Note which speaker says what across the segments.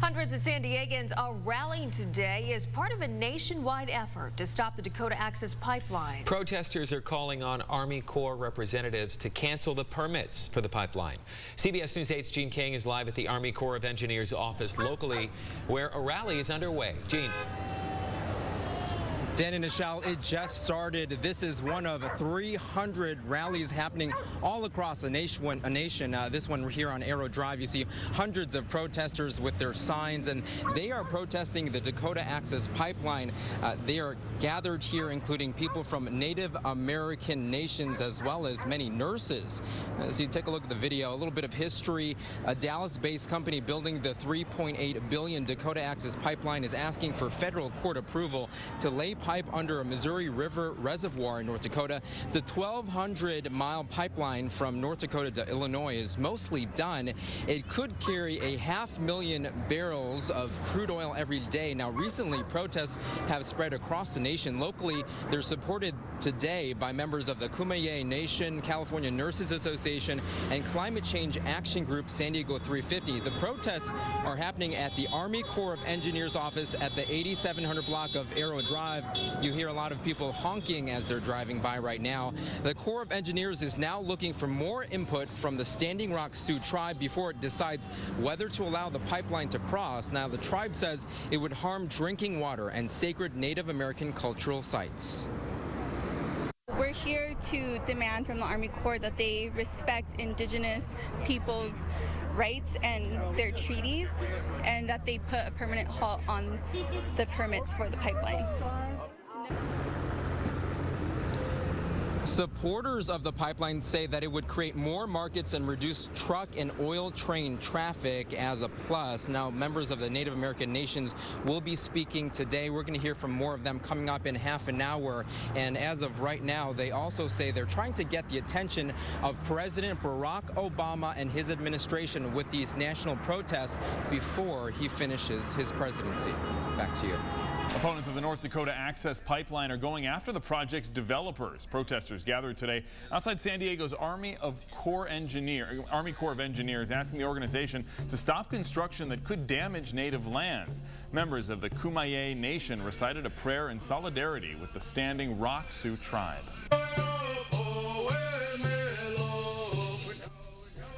Speaker 1: Hundreds of San Diegans are rallying today as part of a nationwide effort to stop the Dakota Access Pipeline.
Speaker 2: Protesters are calling on Army Corps representatives to cancel the permits for the pipeline. CBS News 8's Gene King is live at the Army Corps of Engineers office locally, where a rally is underway. Gene.
Speaker 3: Dan and Nichelle, it just started. This is one of 300 rallies happening all across the nation. This one here on Arrow Drive, you see hundreds of protesters with their signs, and they are protesting the Dakota Access Pipeline. They are gathered here, including people from Native American nations as well as many nurses. As you take a look at the video, a little bit of history. A Dallas-based company building the $3.8 billion Dakota Access Pipeline is asking for federal court approval to lay pipe under a Missouri River reservoir in North Dakota. The 1,200-mile pipeline from North Dakota to Illinois is mostly done. It could carry 500,000 barrels of crude oil every day. Now, recently, protests have spread across the nation. Locally, they're supported today by members of the Kumeyaay Nation, California Nurses Association, and Climate Change Action Group San Diego 350. The protests are happening at the Army Corps of Engineers office at the 8700 block of Arrow Drive. You hear a lot of people honking as they're driving by right now. The Corps of Engineers is now looking for more input from the Standing Rock Sioux tribe before it decides whether to allow the pipeline to cross. Now, the tribe says it would harm drinking water and sacred Native American cultural sites.
Speaker 4: We're here to demand from the Army Corps that they respect Indigenous peoples' rights and their treaties, and that they put a permanent halt on the permits for the pipeline.
Speaker 3: Supporters of the pipeline say that it would create more markets and reduce truck and oil train traffic as a plus. Now, members of the Native American nations will be speaking today. We're going to hear from more of them coming up in half an hour. And as of right now, they also say they're trying to get the attention of President Barack Obama and his administration with these national protests before he finishes his presidency. Back to you.
Speaker 5: Opponents of the North Dakota Access Pipeline are going after the project's developers. Protesters gathered today outside San Diego's Army Corps of Engineers, asking the organization to stop construction that could damage native lands. Members of the Kumeyaay Nation recited a prayer in solidarity with the Standing Rock Sioux tribe.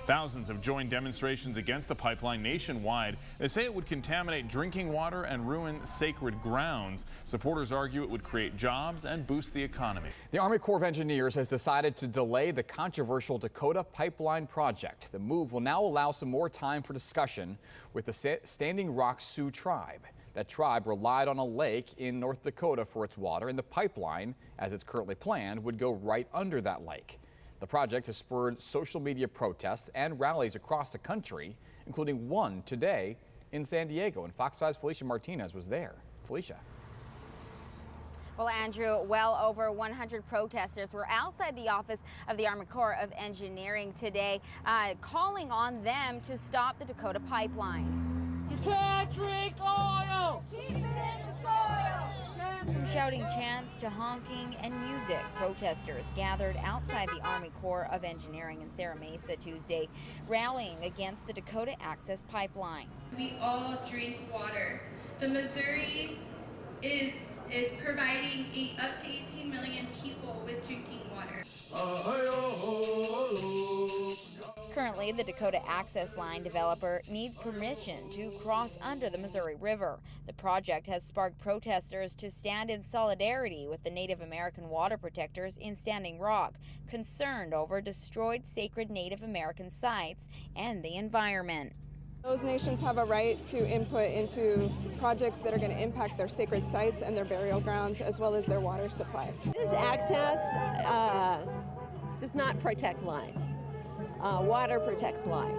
Speaker 5: Thousands have joined demonstrations against the pipeline nationwide. They say it would contaminate drinking water and ruin sacred grounds. Supporters argue it would create jobs and boost the economy.
Speaker 6: The Army Corps of Engineers has decided to delay the controversial Dakota Pipeline project. The move will now allow some more time for discussion with the Standing Rock Sioux tribe. That tribe relied on a lake in North Dakota for its water, and the pipeline, as it's currently planned, would go right under that lake. The project has spurred social media protests and rallies across the country, including one today in San Diego. And Fox 5's Felicia Martinez was there. Felicia.
Speaker 7: Well, Andrew, well over 100 protesters were outside the office of the Army Corps of Engineering today, calling on them to stop the Dakota Pipeline.
Speaker 8: You can't drink oil! Keep it in the soil!
Speaker 7: From shouting chants to honking and music, protesters gathered outside the Army Corps of Engineering in Serra Mesa Tuesday, rallying against the Dakota Access Pipeline.
Speaker 4: We all drink water. The Missouri is providing up to 18 million people with drinking water.
Speaker 7: Currently, the Dakota Access Line developer needs permission to cross under the Missouri River. The project has sparked protesters to stand in solidarity with the Native American water protectors in Standing Rock, concerned over destroyed sacred Native American sites and the environment.
Speaker 9: Those nations have a right to input into projects that are going to impact their sacred sites and their burial grounds, as well as their water supply.
Speaker 10: This access does not protect life. Water protects life,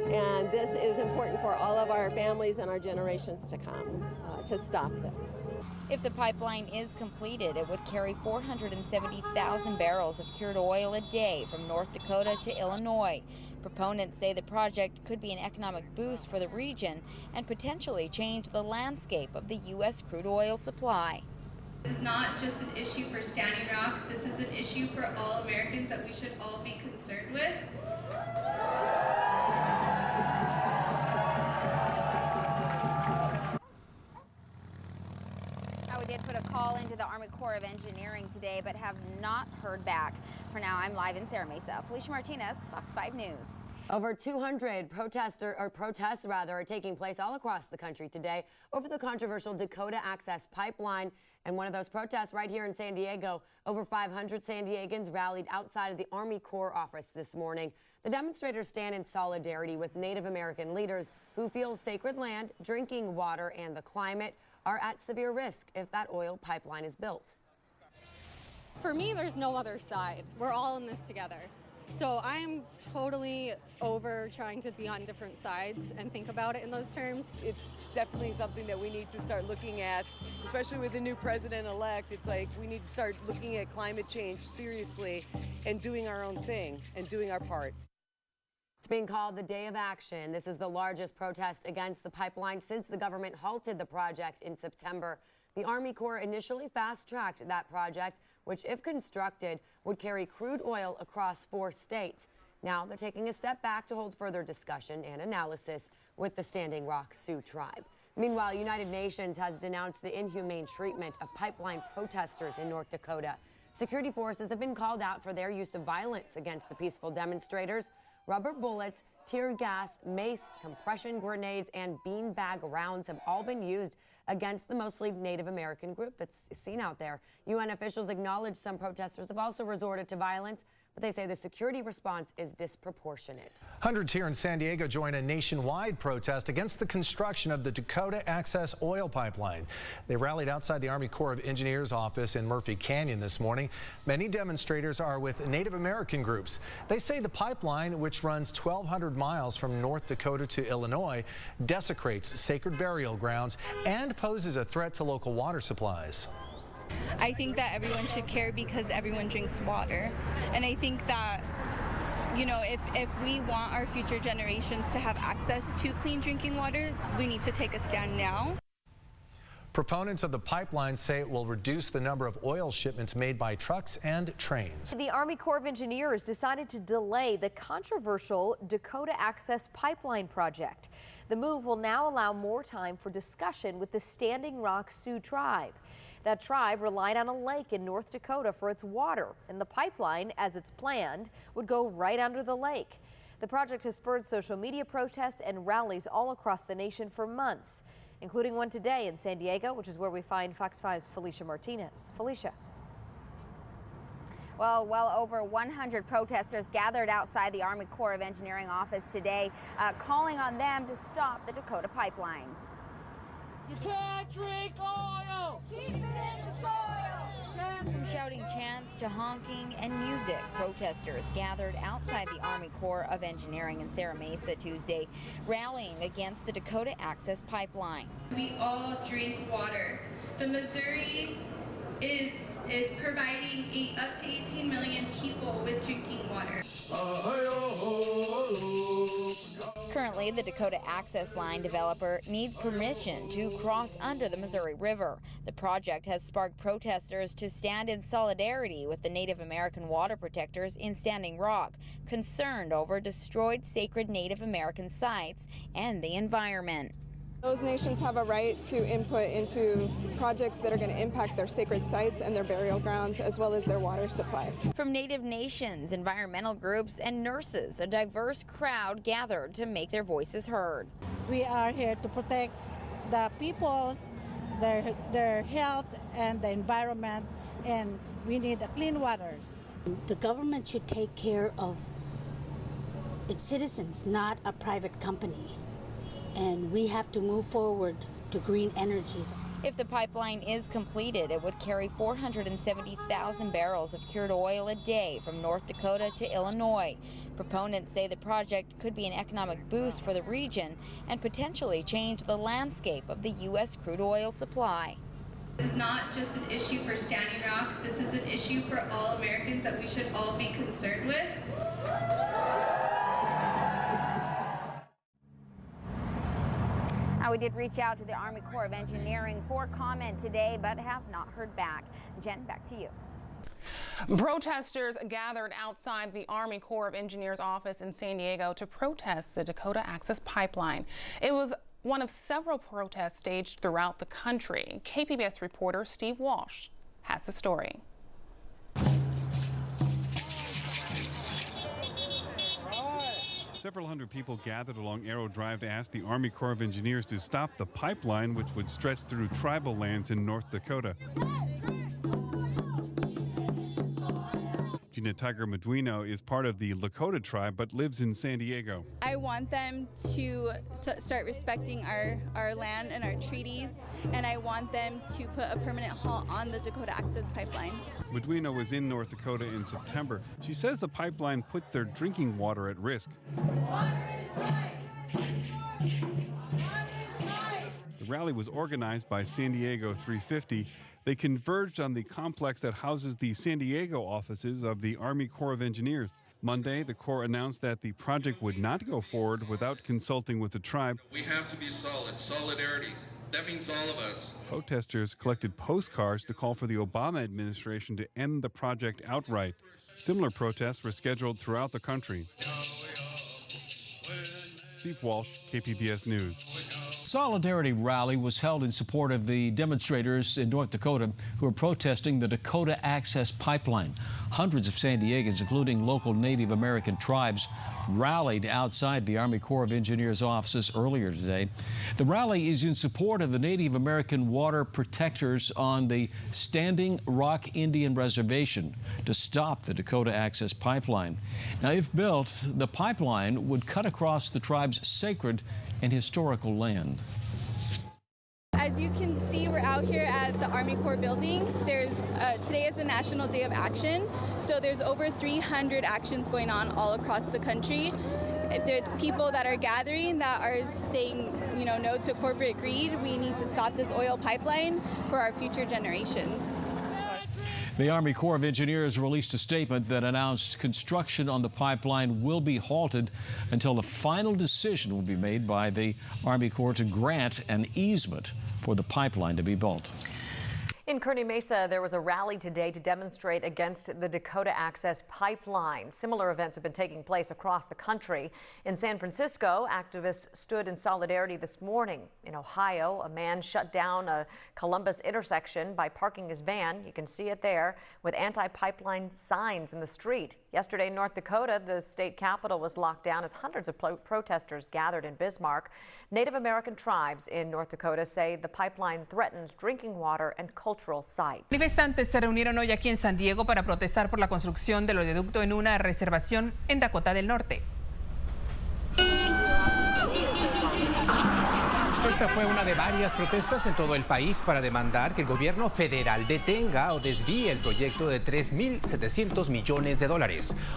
Speaker 10: and this is important for all of our families and our generations to come to stop this.
Speaker 7: If the pipeline is completed, it would carry 470,000 barrels of crude oil a day from North Dakota to Illinois. Proponents say the project could be an economic boost for the region and potentially change the landscape of the U.S. crude oil supply.
Speaker 4: This is not just an issue for Standing Rock. This is an issue for all Americans that we should all be concerned with.
Speaker 7: put a call into the Army Corps of Engineering today, but have not heard back. For now, I'm live in Serra Mesa. Felicia Martinez, Fox 5 News.
Speaker 11: Over 200 protests are taking place all across the country today over the controversial Dakota Access Pipeline. And one of those protests right here in San Diego, over 500 San Diegans rallied outside of the Army Corps office this morning. The demonstrators stand in solidarity with Native American leaders who feel sacred land, drinking water, and the climate are at severe risk if that oil pipeline is built.
Speaker 12: For me, there's no other side. We're all in this together. So I'm totally over trying to be on different sides and think about it in those terms.
Speaker 13: It's definitely something that we need to start looking at, especially with the new president-elect. It's like we need to start looking at climate change seriously and doing our own thing and doing our part.
Speaker 11: It's being called the Day of Action. This is the largest protest against the pipeline since the government halted the project in September. The Army Corps initially fast-tracked that project, which, if constructed, would carry crude oil across 4 states. Now they're taking a step back to hold further discussion and analysis with the Standing Rock Sioux tribe. Meanwhile, United Nations has denounced the inhumane treatment of pipeline protesters in North Dakota. Security forces have been called out for their use of violence against the peaceful demonstrators. Rubber bullets, tear gas, mace, compression grenades, and beanbag rounds have all been used against the mostly Native American group that's seen out there. UN officials acknowledge some protesters have also resorted to violence, but they say the security response is disproportionate.
Speaker 14: Hundreds here in San Diego join a nationwide protest against the construction of the Dakota Access oil pipeline. They rallied outside the Army Corps of Engineers office in Murphy Canyon this morning. Many demonstrators are with Native American groups. They say the pipeline, which runs 1,200 miles from North Dakota to Illinois, desecrates sacred burial grounds and poses a threat to local water supplies.
Speaker 4: I think that everyone should care because everyone drinks water. And I think that, you know, if we want our future generations to have access to clean drinking water, we need to take a stand now.
Speaker 14: Proponents of the pipeline say it will reduce the number of oil shipments made by trucks and trains.
Speaker 1: The Army Corps of Engineers decided to delay the controversial Dakota Access Pipeline project. The move will now allow more time for discussion with the Standing Rock Sioux tribe. That tribe relied on a lake in North Dakota for its water, and the pipeline, as it's planned, would go right under the lake. The project has spurred social media protests and rallies all across the nation for months, including one today in San Diego, which is where we find Fox 5's Felicia Martinez. Felicia.
Speaker 7: Well over 100 protesters gathered outside the Army Corps of Engineering office today, calling on them to stop the Dakota pipeline.
Speaker 8: You can't drink oil! Keep it in the soil!
Speaker 7: From shouting chants to honking and music, protesters gathered outside the Army Corps of Engineering in Serra Mesa Tuesday, rallying against the Dakota Access Pipeline.
Speaker 4: We all drink water. The Missouri is providing up to 18 million people with drinking water.
Speaker 7: Currently, the Dakota Access Line developer needs permission to cross under the Missouri River. The project has sparked protesters to stand in solidarity with the Native American water protectors in Standing Rock, concerned over destroyed sacred Native American sites and the environment.
Speaker 9: Those nations have a right to input into projects that are going to impact their sacred sites and their burial grounds, as well as their water supply.
Speaker 7: From Native nations, environmental groups, and nurses, a diverse crowd gathered to make their voices heard.
Speaker 15: We are here to protect the people's, their health and the environment, and we need clean waters.
Speaker 16: The government should take care of its citizens, not a private company. And we have to move forward to green energy.
Speaker 7: If the pipeline is completed, it would carry 470,000 barrels of crude oil a day from North Dakota to Illinois. Proponents say the project could be an economic boost for the region and potentially change the landscape of the U.S. crude oil supply.
Speaker 4: This is not just an issue for Standing Rock. This is an issue for all Americans that we should all be concerned with.
Speaker 7: We did reach out to the Army Corps of Engineering for comment today, but have not heard back. Jen, back to you.
Speaker 17: Protesters gathered outside the Army Corps of Engineers office in San Diego to protest the Dakota Access Pipeline. It was one of several protests staged throughout the country. KPBS reporter Steve Walsh has the story.
Speaker 18: Several hundred people gathered along Arrow Drive to ask the Army Corps of Engineers to stop the pipeline, which would stretch through tribal lands in North Dakota. Gina Tiger Meduino is part of the Lakota tribe but lives in San Diego.
Speaker 4: I want them to start respecting our land and our treaties, and I want them to put a permanent halt on the Dakota Access Pipeline.
Speaker 18: Meduino was in North Dakota in September. She says the pipeline puts their drinking water at risk. The rally was organized by San Diego 350. They converged on the complex that houses the San Diego offices of the Army Corps of Engineers. Monday, the Corps announced that the project would not go forward without consulting with the tribe.
Speaker 19: We have to be solid. Solidarity. That means all of us.
Speaker 18: Protesters collected postcards to call for the Obama administration to end the project outright. Similar protests were scheduled throughout the country. Steve Walsh, KPBS News.
Speaker 20: Solidarity rally was held in support of the demonstrators in North Dakota who are protesting the Dakota Access Pipeline. Hundreds of San Diegans, including local Native American tribes, rallied outside the Army Corps of Engineers offices earlier today. The rally is in support of the Native American water protectors on the Standing Rock Indian Reservation to stop the Dakota Access Pipeline. Now, if built, the pipeline would cut across the tribe's sacred and historical land.
Speaker 4: As you can see, we're out here at the Army Corps building. Today is the National Day of Action, so there's over 300 actions going on all across the country. There's people that are gathering that are saying, no to corporate greed. We need to stop this oil pipeline for our future generations.
Speaker 20: The Army Corps of Engineers released a statement that announced construction on the pipeline will be halted until a final decision will be made by the Army Corps to grant an easement for the pipeline to be built.
Speaker 21: In Kearney Mesa, there was a rally today to demonstrate against the Dakota Access Pipeline. Similar events have been taking place across the country. In San Francisco, activists stood in solidarity this morning. In Ohio, a man shut down a Columbus intersection by parking his van, you can see it there, with anti-pipeline signs in the street. Yesterday in North Dakota, the state capitol was locked down as hundreds of protesters gathered in Bismarck. Native American tribes in North Dakota say the pipeline threatens drinking water and cultural sites.
Speaker 22: Manifestantes se reunieron hoy aquí en San Diego para protestar por la construcción del oleoducto en una reservación en Dakota del Norte.
Speaker 23: Esta fue una de varias protestas en todo el país para demandar que el gobierno federal detenga o desvíe el proyecto de $3.700 millones.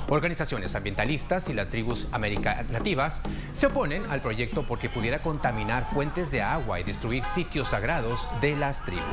Speaker 23: Organizaciones ambientalistas y las tribus nativas se oponen al proyecto porque pudiera contaminar fuentes de agua y destruir sitios sagrados de las tribus.